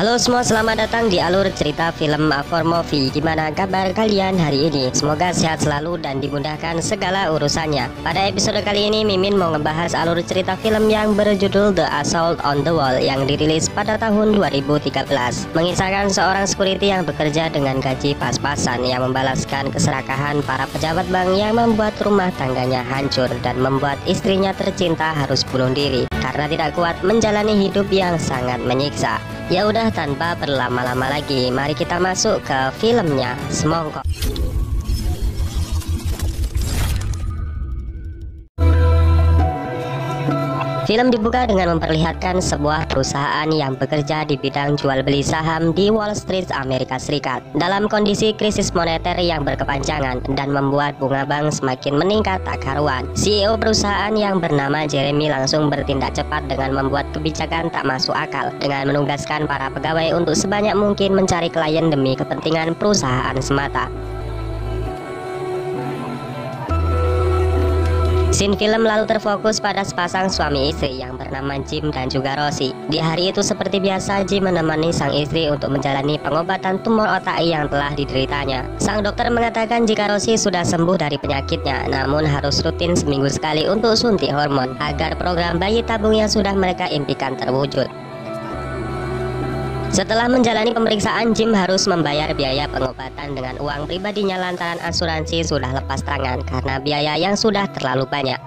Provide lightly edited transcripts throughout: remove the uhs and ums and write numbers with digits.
Halo semua, selamat datang di alur cerita film For Movie. Gimana kabar kalian hari ini? Semoga sehat selalu dan dimudahkan segala urusannya. Pada episode kali ini Mimin mau ngebahas alur cerita film yang berjudul The Assault on the Wall yang dirilis pada tahun 2013. Mengisahkan seorang security yang bekerja dengan gaji pas-pasan yang membalaskan keserakahan para pejabat bank yang membuat rumah tangganya hancur dan membuat istrinya tercinta harus bunuh diri karena tidak kuat menjalani hidup yang sangat menyiksa. Ya udah, tanpa berlama-lama lagi, mari kita masuk ke filmnya. Semongko. Film dibuka dengan memperlihatkan sebuah perusahaan yang bekerja di bidang jual beli saham di Wall Street, Amerika Serikat, dalam kondisi krisis moneter yang berkepanjangan dan membuat bunga bank semakin meningkat tak karuan. CEO perusahaan yang bernama Jeremy langsung bertindak cepat dengan membuat kebijakan tak masuk akal dengan menugaskan para pegawai untuk sebanyak mungkin mencari klien demi kepentingan perusahaan semata. Scene film lalu terfokus pada sepasang suami istri yang bernama Jim dan juga Rosie. Di hari itu seperti biasa, Jim menemani sang istri untuk menjalani pengobatan tumor otak yang telah dideritanya. Sang dokter mengatakan jika Rosie sudah sembuh dari penyakitnya, namun harus rutin seminggu sekali untuk suntik hormon agar program bayi tabung yang sudah mereka impikan terwujud. Setelah menjalani pemeriksaan, Jim harus membayar biaya pengobatan dengan uang pribadinya lantaran asuransi sudah lepas tangan karena biaya yang sudah terlalu banyak.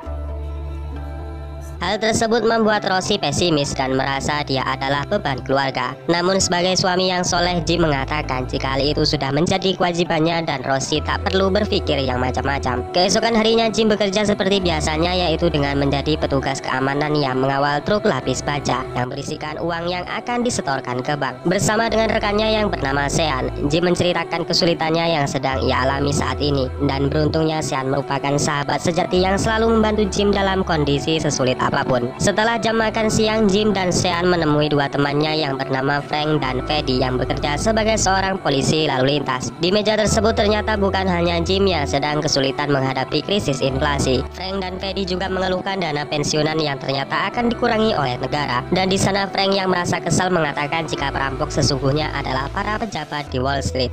Hal tersebut membuat Rosie pesimis dan merasa dia adalah beban keluarga. Namun sebagai suami yang soleh, Jim mengatakan jika hal itu sudah menjadi kewajibannya dan Rosie tak perlu berpikir yang macam-macam. Keesokan harinya Jim bekerja seperti biasanya, yaitu dengan menjadi petugas keamanan yang mengawal truk lapis baja yang berisikan uang yang akan disetorkan ke bank. Bersama dengan rekannya yang bernama Sean, Jim menceritakan kesulitannya yang sedang ia alami saat ini. Dan beruntungnya Sean merupakan sahabat sejati yang selalu membantu Jim dalam kondisi sesulit apapun. Setelah jam makan siang, Jim dan Sean menemui dua temannya yang bernama Frank dan Freddy yang bekerja sebagai seorang polisi lalu lintas. Di meja tersebut ternyata bukan hanya Jim yang sedang kesulitan menghadapi krisis inflasi. Frank dan Freddy juga mengeluhkan dana pensiunan yang ternyata akan dikurangi oleh negara. Dan di sana Frank yang merasa kesal mengatakan jika perampok sesungguhnya adalah para pejabat di Wall Street.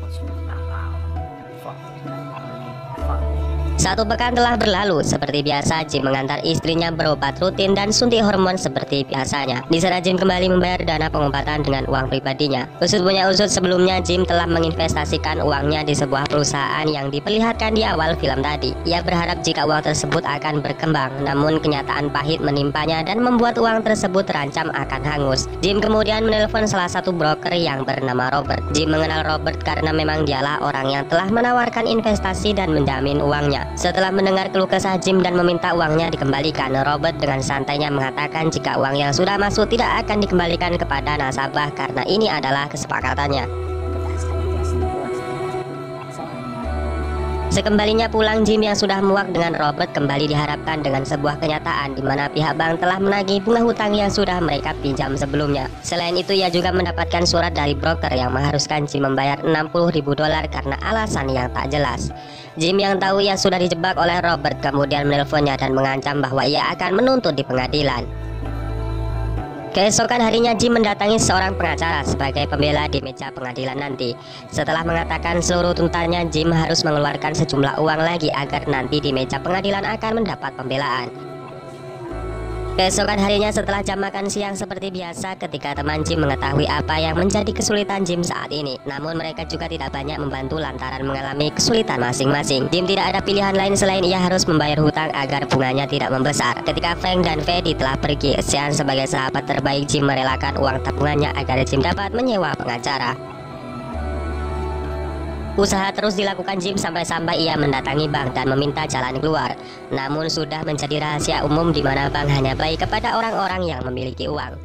Satu pekan telah berlalu. Seperti biasa, Jim mengantar istrinya berobat rutin dan suntik hormon seperti biasanya. Di sana Jim kembali membayar dana pengobatan dengan uang pribadinya. Usut punya usut, sebelumnya Jim telah menginvestasikan uangnya di sebuah perusahaan yang diperlihatkan di awal film tadi. Ia berharap jika uang tersebut akan berkembang, namun kenyataan pahit menimpanya dan membuat uang tersebut terancam akan hangus. Jim kemudian menelpon salah satu broker yang bernama Robert. Jim mengenal Robert karena memang dialah orang yang telah menawarkan investasi dan menjamin uangnya. Setelah mendengar keluh kesah Jim dan meminta uangnya dikembalikan, Robert dengan santainya mengatakan jika uang yang sudah masuk tidak akan dikembalikan kepada nasabah karena ini adalah kesepakatannya. Sekembalinya pulang, Jim yang sudah muak dengan Robert kembali diharapkan dengan sebuah kenyataan di mana pihak bank telah menagih bunga hutang yang sudah mereka pinjam sebelumnya. Selain itu, ia juga mendapatkan surat dari broker yang mengharuskan Jim membayar $60.000 karena alasan yang tak jelas. Jim yang tahu ia sudah dijebak oleh Robert kemudian menelponnya dan mengancam bahwa ia akan menuntut di pengadilan. Keesokan harinya Jim mendatangi seorang pengacara sebagai pembela di meja pengadilan nanti. Setelah mengatakan seluruh tuntutannya, Jim harus mengeluarkan sejumlah uang lagi agar nanti di meja pengadilan akan mendapat pembelaan. Keesokan harinya setelah jam makan siang seperti biasa, ketika teman Jim mengetahui apa yang menjadi kesulitan Jim saat ini. Namun mereka juga tidak banyak membantu lantaran mengalami kesulitan masing-masing. Jim tidak ada pilihan lain selain ia harus membayar hutang agar bunganya tidak membesar. Ketika Frank dan Freddy telah pergi, Sean sebagai sahabat terbaik Jim merelakan uang tabungannya agar Jim dapat menyewa pengacara. Usaha terus dilakukan Jim sampai-sampai ia mendatangi bank dan meminta jalan keluar. Namun sudah menjadi rahasia umum di mana bank hanya baik kepada orang-orang yang memiliki uang.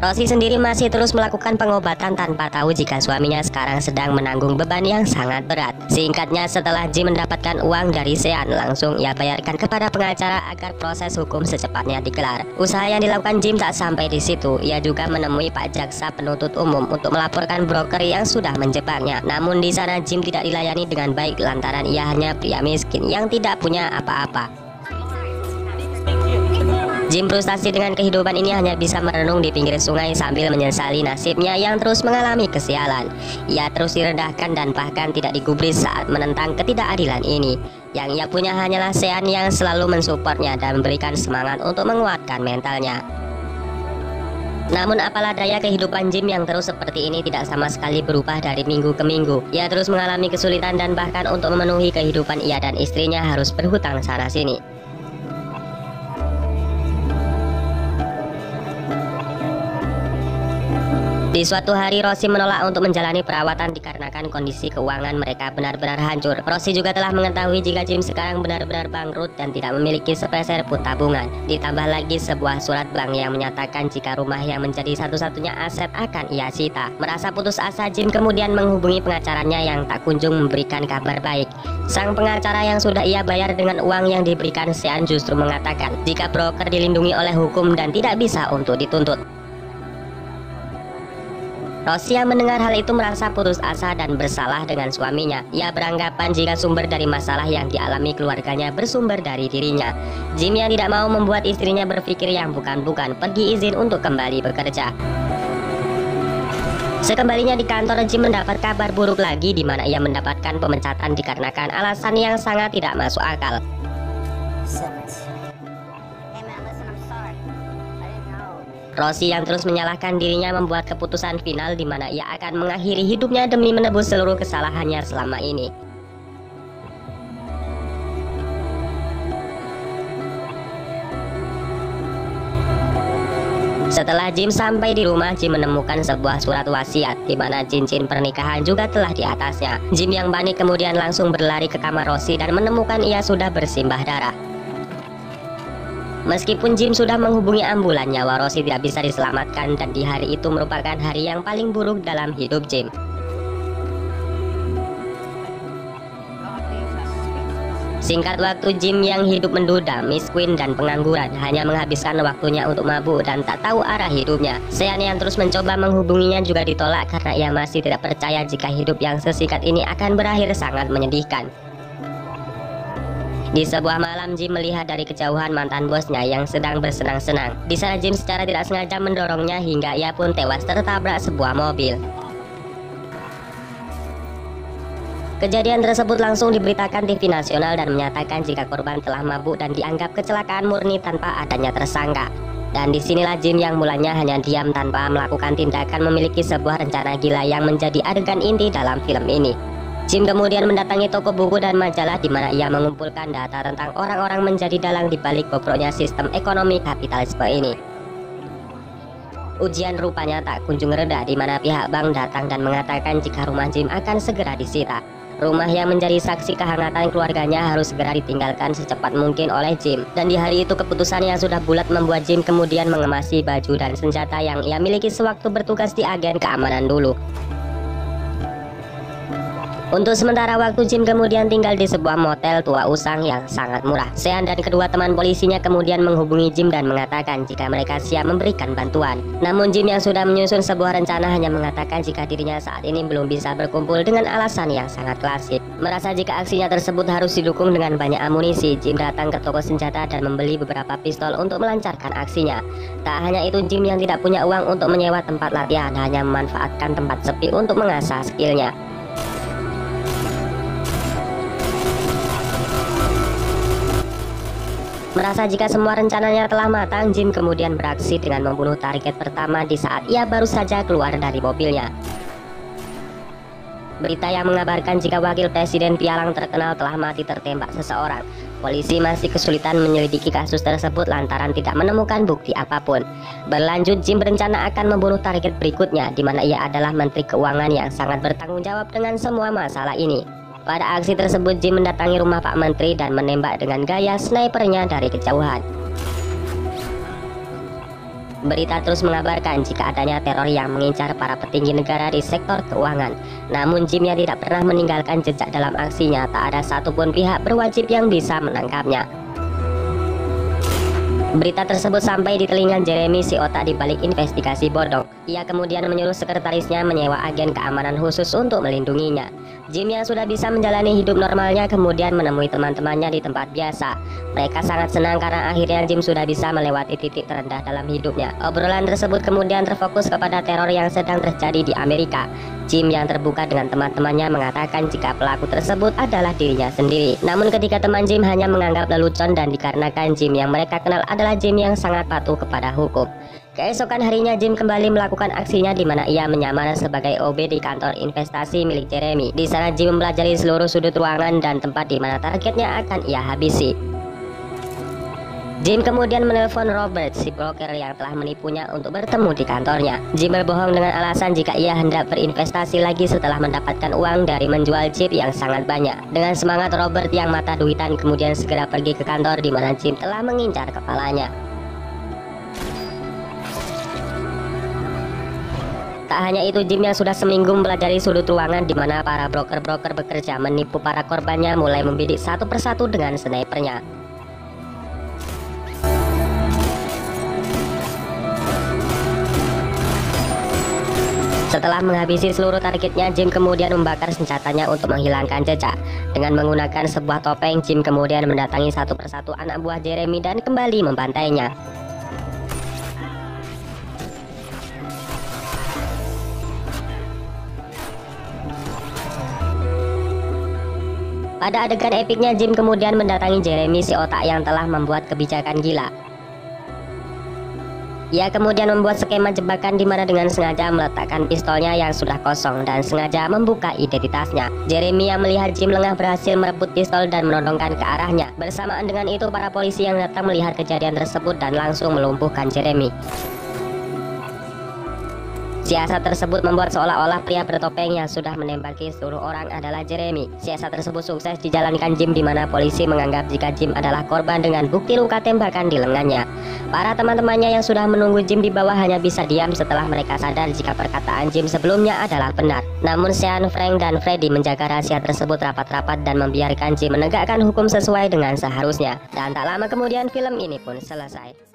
Rosie sendiri masih terus melakukan pengobatan tanpa tahu jika suaminya sekarang sedang menanggung beban yang sangat berat. Singkatnya, setelah Jim mendapatkan uang dari Sean, langsung ia bayarkan kepada pengacara agar proses hukum secepatnya digelar. Usaha yang dilakukan Jim tak sampai di situ. Ia juga menemui Pak Jaksa Penuntut Umum untuk melaporkan broker yang sudah menjebaknya. Namun di sana Jim tidak dilayani dengan baik lantaran ia hanya pria miskin yang tidak punya apa-apa. Jim frustasi dengan kehidupan ini hanya bisa merenung di pinggir sungai sambil menyesali nasibnya yang terus mengalami kesialan. Ia terus direndahkan dan bahkan tidak digubris saat menentang ketidakadilan ini. Yang ia punya hanyalah Sean yang selalu mensupportnya dan memberikan semangat untuk menguatkan mentalnya. Namun apalah daya, kehidupan Jim yang terus seperti ini tidak sama sekali berubah dari minggu ke minggu. Ia terus mengalami kesulitan dan bahkan untuk memenuhi kehidupan ia dan istrinya harus berhutang sana-sini. Di suatu hari, Rosie menolak untuk menjalani perawatan dikarenakan kondisi keuangan mereka benar-benar hancur. Rosie juga telah mengetahui jika Jim sekarang benar-benar bangkrut dan tidak memiliki sepeser pun tabungan. Ditambah lagi sebuah surat blank yang menyatakan jika rumah yang menjadi satu-satunya aset akan ia sita. Merasa putus asa, Jim kemudian menghubungi pengacaranya yang tak kunjung memberikan kabar baik. Sang pengacara yang sudah ia bayar dengan uang yang diberikan Sean justru mengatakan jika broker dilindungi oleh hukum dan tidak bisa untuk dituntut. Rosie yang mendengar hal itu merasa putus asa dan bersalah dengan suaminya. Ia beranggapan jika sumber dari masalah yang dialami keluarganya bersumber dari dirinya. Jim yang tidak mau membuat istrinya berpikir yang bukan-bukan pergi izin untuk kembali bekerja. Sekembalinya di kantor, Jim mendapat kabar buruk lagi di mana ia mendapatkan pemecatan dikarenakan alasan yang sangat tidak masuk akal. Rosie yang terus menyalahkan dirinya membuat keputusan final di mana ia akan mengakhiri hidupnya demi menebus seluruh kesalahannya selama ini. Setelah Jim sampai di rumah, Jim menemukan sebuah surat wasiat di mana cincin pernikahan juga telah di atasnya. Jim yang panik kemudian langsung berlari ke kamar Rosie dan menemukan ia sudah bersimbah darah. Meskipun Jim sudah menghubungi ambulan, nyawa Rosie tidak bisa diselamatkan dan di hari itu merupakan hari yang paling buruk dalam hidup Jim. Singkat waktu, Jim yang hidup menduda, miskin dan pengangguran hanya menghabiskan waktunya untuk mabuk dan tak tahu arah hidupnya. Sean yang terus mencoba menghubunginya juga ditolak karena ia masih tidak percaya jika hidup yang sesingkat ini akan berakhir sangat menyedihkan. Di sebuah malam, Jim melihat dari kejauhan mantan bosnya yang sedang bersenang-senang. Di sana Jim secara tidak sengaja mendorongnya hingga ia pun tewas tertabrak sebuah mobil. Kejadian tersebut langsung diberitakan TV nasional dan menyatakan jika korban telah mabuk dan dianggap kecelakaan murni tanpa adanya tersangka. Dan disinilah Jim yang mulanya hanya diam tanpa melakukan tindakan memiliki sebuah rencana gila yang menjadi adegan inti dalam film ini. Jim kemudian mendatangi toko buku dan majalah di mana ia mengumpulkan data tentang orang-orang menjadi dalang di balik bobroknya sistem ekonomi kapitalisme ini. Ujian rupanya tak kunjung reda di mana pihak bank datang dan mengatakan jika rumah Jim akan segera disita. Rumah yang menjadi saksi kehangatan keluarganya harus segera ditinggalkan secepat mungkin oleh Jim. Dan di hari itu keputusan yang sudah bulat membuat Jim kemudian mengemasi baju dan senjata yang ia miliki sewaktu bertugas di agen keamanan dulu. Untuk sementara waktu, Jim kemudian tinggal di sebuah motel tua usang yang sangat murah. Sean dan kedua teman polisinya kemudian menghubungi Jim dan mengatakan jika mereka siap memberikan bantuan. Namun Jim yang sudah menyusun sebuah rencana hanya mengatakan jika dirinya saat ini belum bisa berkumpul dengan alasan yang sangat klasik. Merasa jika aksinya tersebut harus didukung dengan banyak amunisi, Jim datang ke toko senjata dan membeli beberapa pistol untuk melancarkan aksinya. Tak hanya itu, Jim yang tidak punya uang untuk menyewa tempat latihan hanya memanfaatkan tempat sepi untuk mengasah skillnya. Merasa jika semua rencananya telah matang, Jim kemudian beraksi dengan membunuh target pertama di saat ia baru saja keluar dari mobilnya. Berita yang mengabarkan jika wakil presiden pialang terkenal telah mati tertembak seseorang. Polisi masih kesulitan menyelidiki kasus tersebut lantaran tidak menemukan bukti apapun. Berlanjut, Jim berencana akan membunuh target berikutnya, di mana ia adalah Menteri Keuangan yang sangat bertanggung jawab dengan semua masalah ini. Pada aksi tersebut, Jim mendatangi rumah Pak Menteri dan menembak dengan gaya snipernya dari kejauhan. Berita terus mengabarkan jika adanya teror yang mengincar para petinggi negara di sektor keuangan. Namun Jim yang tidak pernah meninggalkan jejak dalam aksinya, tak ada satupun pihak berwajib yang bisa menangkapnya. Berita tersebut sampai di telinga Jeremy, si otak di balik investigasi bodong. Ia kemudian menyuruh sekretarisnya menyewa agen keamanan khusus untuk melindunginya. Jim yang sudah bisa menjalani hidup normalnya kemudian menemui teman-temannya di tempat biasa. Mereka sangat senang karena akhirnya Jim sudah bisa melewati titik terendah dalam hidupnya. Obrolan tersebut kemudian terfokus kepada teror yang sedang terjadi di Amerika. Jim yang terbuka dengan teman-temannya mengatakan jika pelaku tersebut adalah dirinya sendiri. Namun ketika teman Jim hanya menganggap lelucon dan dikarenakan Jim yang mereka kenal adalah Jim yang sangat patuh kepada hukum. Keesokan harinya Jim kembali melakukan aksinya di mana ia menyamar sebagai OB di kantor investasi milik Jeremy. Di sana Jim mempelajari seluruh sudut ruangan dan tempat di mana targetnya akan ia habisi. Jim kemudian menelpon Robert, si broker yang telah menipunya untuk bertemu di kantornya. Jim berbohong dengan alasan jika ia hendak berinvestasi lagi setelah mendapatkan uang dari menjual chip yang sangat banyak. Dengan semangat, Robert yang mata duitan kemudian segera pergi ke kantor di mana Jim telah mengincar kepalanya. Tak hanya itu, Jim yang sudah seminggu mempelajari sudut ruangan di mana para broker-broker bekerja menipu para korbannya mulai membidik satu persatu dengan snipernya. Setelah menghabisi seluruh targetnya, Jim kemudian membakar senjatanya untuk menghilangkan jejak. Dengan menggunakan sebuah topeng, Jim kemudian mendatangi satu persatu anak buah Jeremy dan kembali membantainya. Pada adegan epiknya, Jim kemudian mendatangi Jeremy, si otak yang telah membuat kebijakan gila. Ia kemudian membuat skema jebakan di mana dengan sengaja meletakkan pistolnya yang sudah kosong dan sengaja membuka identitasnya. Jeremy yang melihat Jim lengah berhasil merebut pistol dan menodongkan ke arahnya. Bersamaan dengan itu, para polisi yang datang melihat kejadian tersebut dan langsung melumpuhkan Jeremy. Siasat tersebut membuat seolah-olah pria bertopeng yang sudah menembaki seluruh orang adalah Jeremy. Siasat tersebut sukses dijalankan Jim di mana polisi menganggap jika Jim adalah korban dengan bukti luka tembakan di lengannya. Para teman-temannya yang sudah menunggu Jim di bawah hanya bisa diam setelah mereka sadar jika perkataan Jim sebelumnya adalah benar. Namun Sean, Frank, dan Freddy menjaga rahasia tersebut rapat-rapat dan membiarkan Jim menegakkan hukum sesuai dengan seharusnya. Dan tak lama kemudian film ini pun selesai.